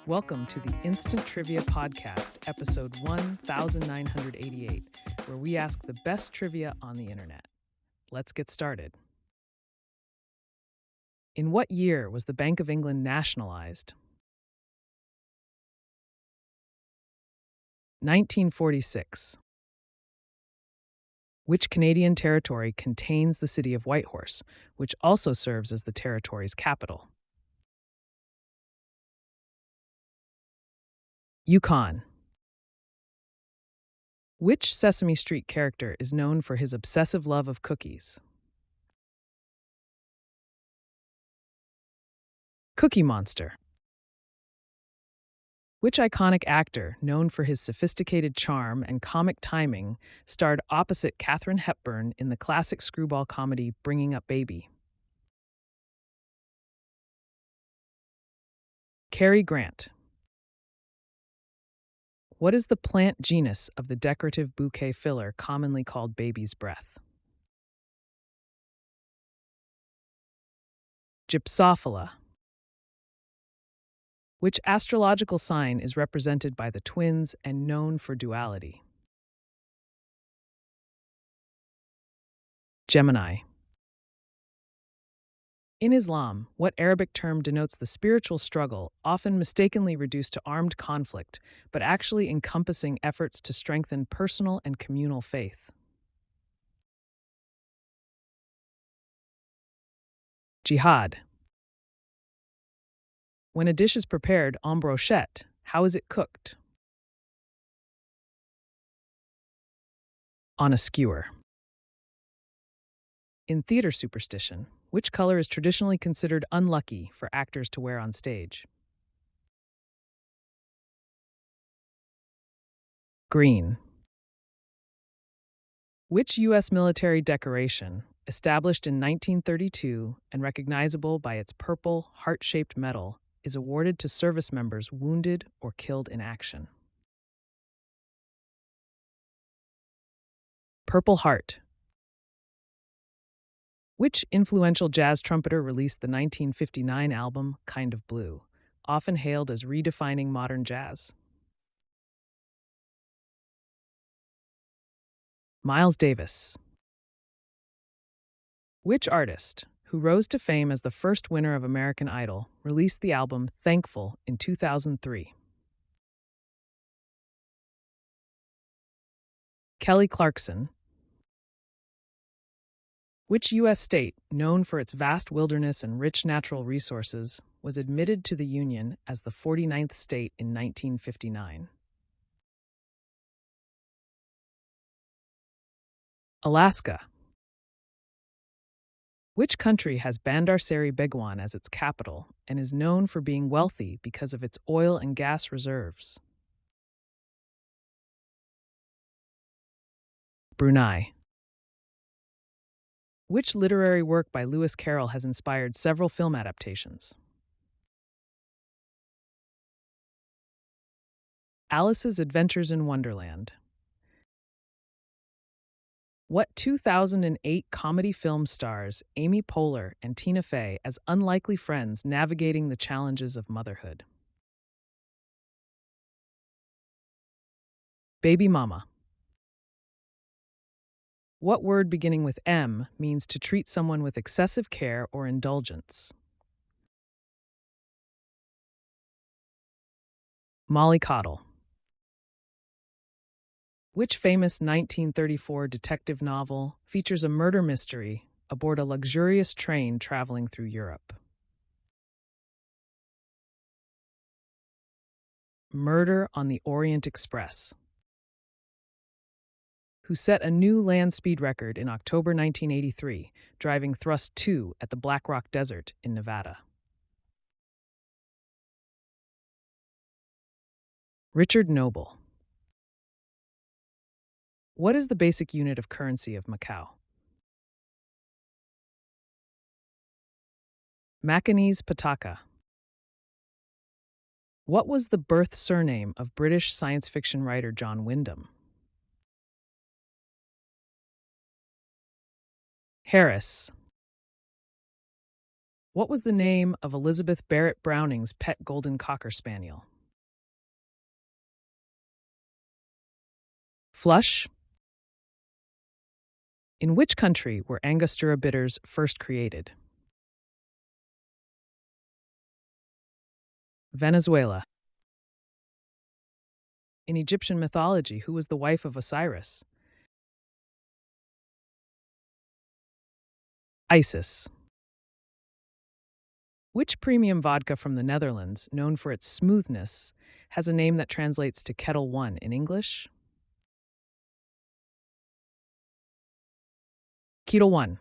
Welcome to the Instant Trivia Podcast, episode 1988, where we ask the best trivia on the internet. Let's get started. In what year was the Bank of England nationalized? 1946. Which Canadian territory contains the city of Whitehorse, which also serves as the territory's capital? Yukon. Which Sesame Street character is known for his obsessive love of cookies? Cookie Monster. Which iconic actor, known for his sophisticated charm and comic timing, starred opposite Katharine Hepburn in the classic screwball comedy Bringing Up Baby? Cary Grant. What is the plant genus of the decorative bouquet filler commonly called baby's breath? Gypsophila. Which astrological sign is represented by the twins and known for duality? Gemini. In Islam, what Arabic term denotes the spiritual struggle, often mistakenly reduced to armed conflict, but actually encompassing efforts to strengthen personal and communal faith? Jihad. When a dish is prepared en brochette, how is it cooked? On a skewer. In theater superstition, which color is traditionally considered unlucky for actors to wear on stage? Green. Which U.S. military decoration, established in 1932 and recognizable by its purple, heart-shaped medal, is awarded to service members wounded or killed in action? Purple Heart. Which influential jazz trumpeter released the 1959 album Kind of Blue, often hailed as redefining modern jazz? Miles Davis. Which artist, who rose to fame as the first winner of American Idol, released the album Thankful in 2003? Kelly Clarkson. Which U.S. state, known for its vast wilderness and rich natural resources, was admitted to the Union as the 49th state in 1959? Alaska. Which country has Bandar Seri Begawan as its capital and is known for being wealthy because of its oil and gas reserves? Brunei. Which literary work by Lewis Carroll has inspired several film adaptations? Alice's Adventures in Wonderland. What 2008 comedy film stars Amy Poehler and Tina Fey as unlikely friends navigating the challenges of motherhood? Baby Mama. What word beginning with M means to treat someone with excessive care or indulgence? Mollycoddle. Which famous 1934 detective novel features a murder mystery aboard a luxurious train traveling through Europe? Murder on the Orient Express. Who set a new land speed record in October 1983, driving Thrust 2 at the Black Rock Desert in Nevada? Richard Noble. What is the basic unit of currency of Macau? Macanese Pataka. What was the birth surname of British science fiction writer John Wyndham? Harris. What was the name of Elizabeth Barrett Browning's pet golden cocker spaniel? Flush. In which country were Angostura bitters first created? Venezuela. In Egyptian mythology, who was the wife of Osiris? Isis. Which premium vodka from the Netherlands, known for its smoothness, has a name that translates to Kettle One in English? Ketel One.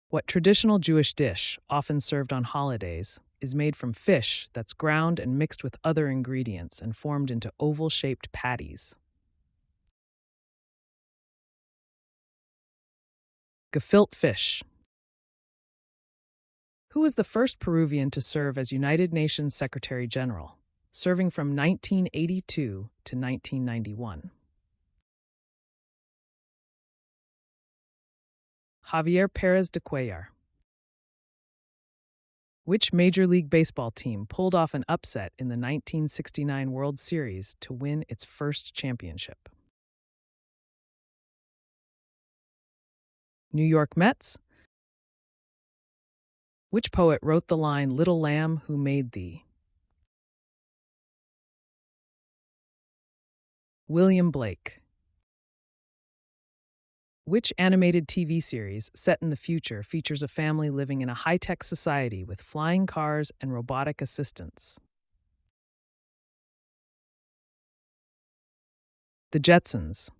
What traditional Jewish dish, often served on holidays, is made from fish that's ground and mixed with other ingredients and formed into oval-shaped patties? Gefilte fish. Who was the first Peruvian to serve as United Nations Secretary General, serving from 1982 to 1991? Javier Pérez de Cuellar. Which Major League Baseball team pulled off an upset in the 1969 World Series to win its first championship? New York Mets. Which poet wrote the line, "Little Lamb, who made thee"? William Blake. Which animated TV series set in the future features a family living in a high-tech society with flying cars and robotic assistants? The Jetsons.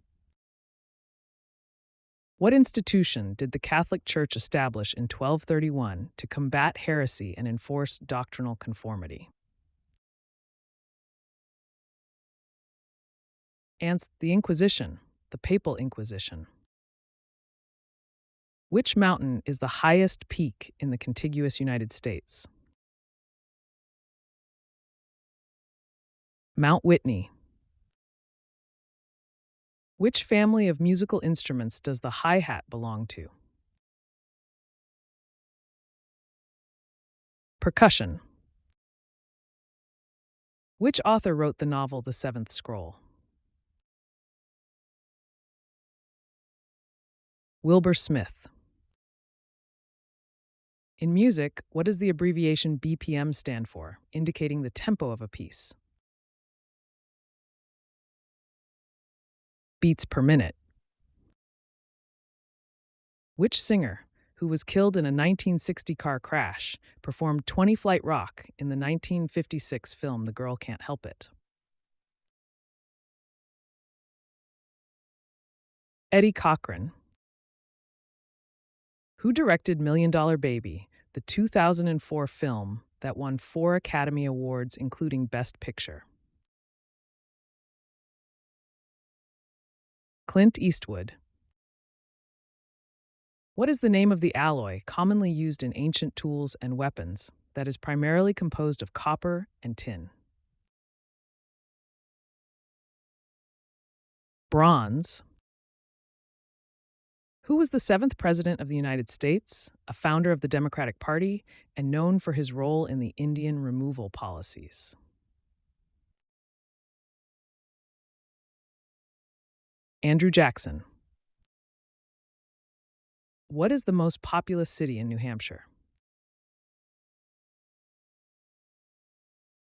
What institution did the Catholic Church establish in 1231 to combat heresy and enforce doctrinal conformity? The Inquisition, the Papal Inquisition. Which mountain is the highest peak in the contiguous United States? Mount Whitney. Which family of musical instruments does the hi-hat belong to? Percussion. Which author wrote the novel The Seventh Scroll? Wilbur Smith. In music, what does the abbreviation BPM stand for, indicating the tempo of a piece? Beats per minute. Which singer, who was killed in a 1960 car crash, performed 20 Flight Rock in the 1956 film The Girl Can't Help It? Eddie Cochran. Who directed Million Dollar Baby, the 2004 film that won 4 Academy Awards, including Best Picture? Clint Eastwood. What is the name of the alloy commonly used in ancient tools and weapons that is primarily composed of copper and tin? Bronze. Who was the 7th President of the United States, a founder of the Democratic Party, and known for his role in the Indian removal policies? Andrew Jackson. What is the most populous city in New Hampshire?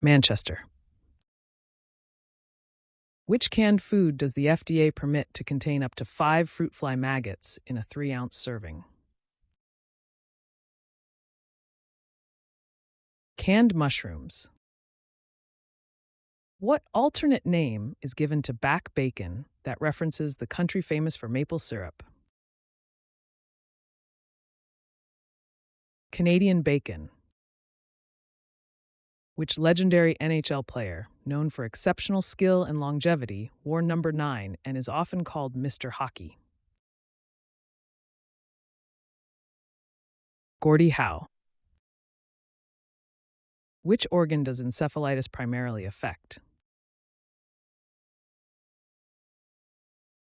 Manchester. Which canned food does the FDA permit to contain up to 5 fruit fly maggots in a 3-ounce serving? Canned mushrooms. What alternate name is given to back bacon that references the country famous for maple syrup? Canadian bacon. Which legendary NHL player, known for exceptional skill and longevity, wore number 9 and is often called Mr. Hockey? Gordie Howe. Which organ does encephalitis primarily affect?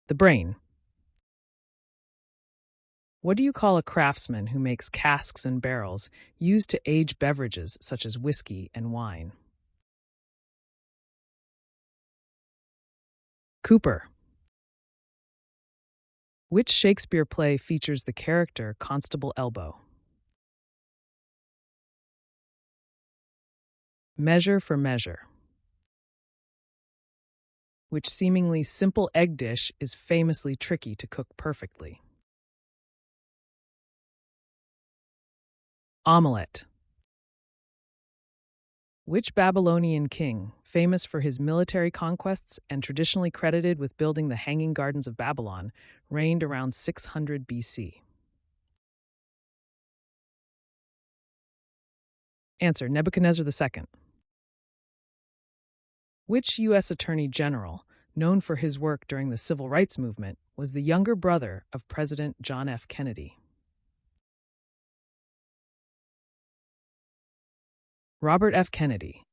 The brain. What do you call a craftsman who makes casks and barrels used to age beverages such as whiskey and wine? Cooper. Which Shakespeare play features the character Constable Elbow? Measure for Measure. Which seemingly simple egg dish is famously tricky to cook perfectly? Omelette. Which Babylonian king, famous for his military conquests and traditionally credited with building the Hanging Gardens of Babylon, reigned around 600 BC? Answer: Nebuchadnezzar II. Which U.S. Attorney General, known for his work during the Civil Rights Movement, was the younger brother of President John F. Kennedy? Robert F. Kennedy.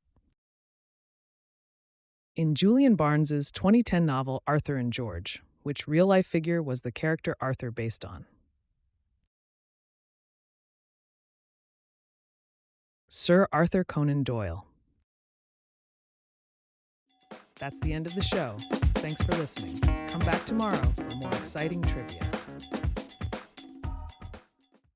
In Julian Barnes's 2010 novel Arthur and George, which real-life figure was the character Arthur based on? Sir Arthur Conan Doyle. That's the end of the show. Thanks for listening. Come back tomorrow for more exciting trivia.